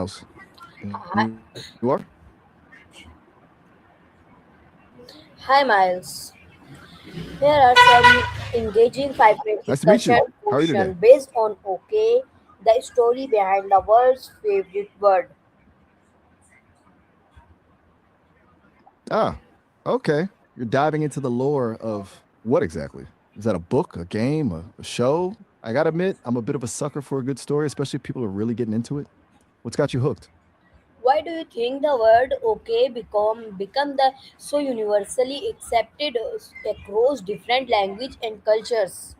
house. And Hi, you are? hi Miles. Here are some engaging vibrant Nice to meet you. discussion How are you today? question based on OK, the story behind the world's favorite word. Ah, okay. You're diving into the lore of what exactly? Is that a book, a game, a show? I gotta admit, I'm a bit of a sucker for a good story, especially if people are really getting into it. What's got you hooked? Why do you think the word OK become the so universally accepted across different language and cultures?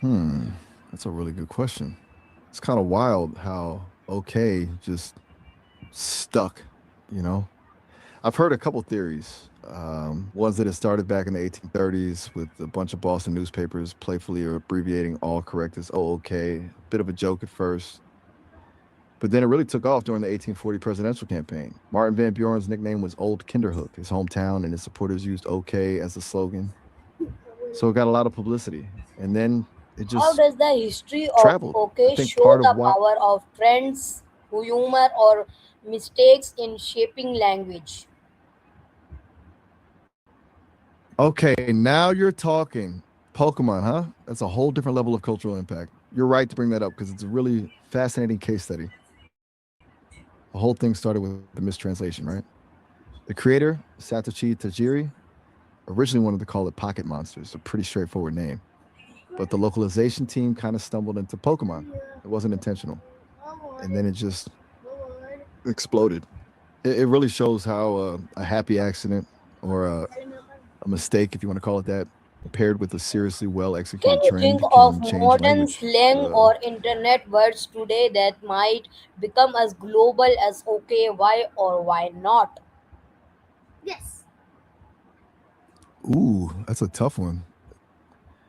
Hmm, that's a really good question. It's kind of wild how okay just stuck, you know? I've heard a couple theories. Ones that it started back in the 1830s with a bunch of Boston newspapers playfully abbreviating all correct as OOK. Bit of a joke at first, but then it really took off during the 1840 presidential campaign. Martin Van Buren's nickname was Old Kinderhook. His hometown and his supporters used OK as the slogan. So it got a lot of publicity. And then it How just does the history of traveled. I OK think show part of the why. power of trends, humor, or mistakes in shaping language? Okay, now you're talking. Pokemon, huh? That's a whole different level of cultural impact. You're right to bring that up because it's a really fascinating case study. The whole thing started with the mistranslation, right? The creator, Satoshi Tajiri, originally wanted to call it Pocket Monsters, a pretty straightforward name. But the localization team kind of stumbled into Pokemon. It wasn't intentional. And then it just exploded. It really shows how a happy accident or a mistake, if you want to call it that, paired with a seriously well Can executed you think trend of can change modern language. slang or internet words today that might become as global as OK, why or why not? Ooh, that's a tough one.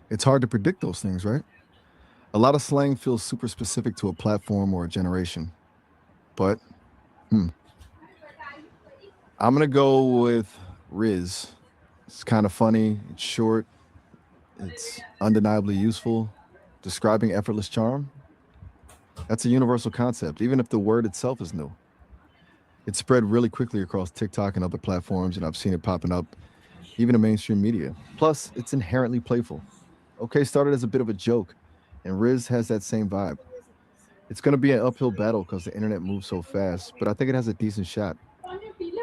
It's hard to predict those things, right? A lot of slang feels super specific to a platform or a generation. But hmm, I'm gonna go with Riz. It's kind of funny. It's short. It's undeniably useful. Describing effortless charm. That's a universal concept, even if the word itself is new. It's spread really quickly across TikTok and other platforms, and I've seen it popping up even in mainstream media. Plus, it's inherently playful. Okay, started as a bit of a joke, and Riz has that same vibe. It's going to be an uphill battle because the internet moves so fast, but I think it has a decent shot.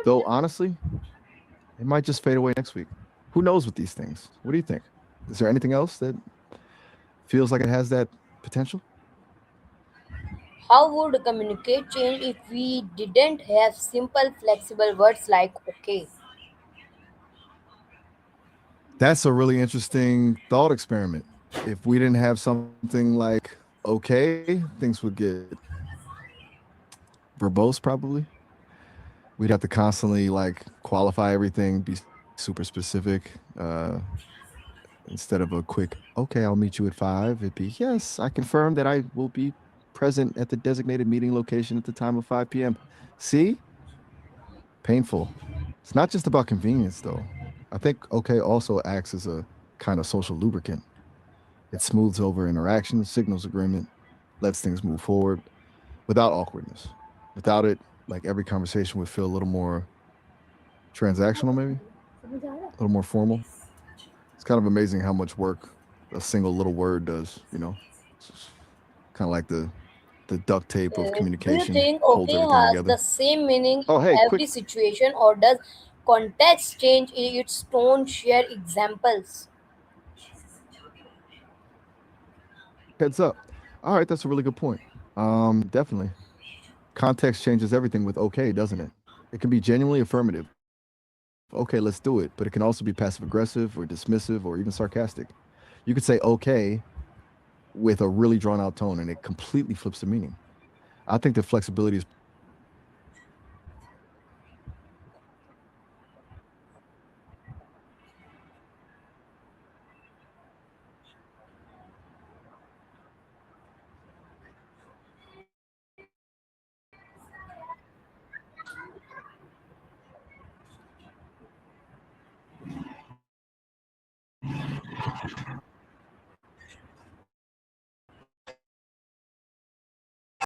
Though, honestly, it might just fade away next week. Who knows with these things? What do you think? Is there anything else that feels like it has that potential? How would communicate change if we didn't have simple, flexible words like OK? That's a really interesting thought experiment. If we didn't have something like okay, things would get verbose probably. We'd have to constantly like qualify everything, be super specific. Instead of a quick, okay, I'll meet you at 5, it'd be, yes, I confirm that I will be present at the designated meeting location at the time of 5 p.m. See? Painful. It's not just about convenience, though. I think okay also acts as a kind of social lubricant. It smooths over interactions, signals agreement, lets things move forward without awkwardness. Without it, like every conversation would feel a little more transactional, maybe a little more formal. It's kind of amazing how much work a single little word does. It's kind of like the duct tape of Do you communication think holds OK everything has the together. same meaning Oh, in hey, quick every situation, or does context change its tone? Share examples. heads up. All right, that's a really good point. Definitely. Context changes everything with okay, doesn't it? It can be genuinely affirmative. Okay, let's do it. But it can also be passive aggressive or dismissive or even sarcastic. You could say okay with a really drawn out tone and it completely flips the meaning. I think the flexibility is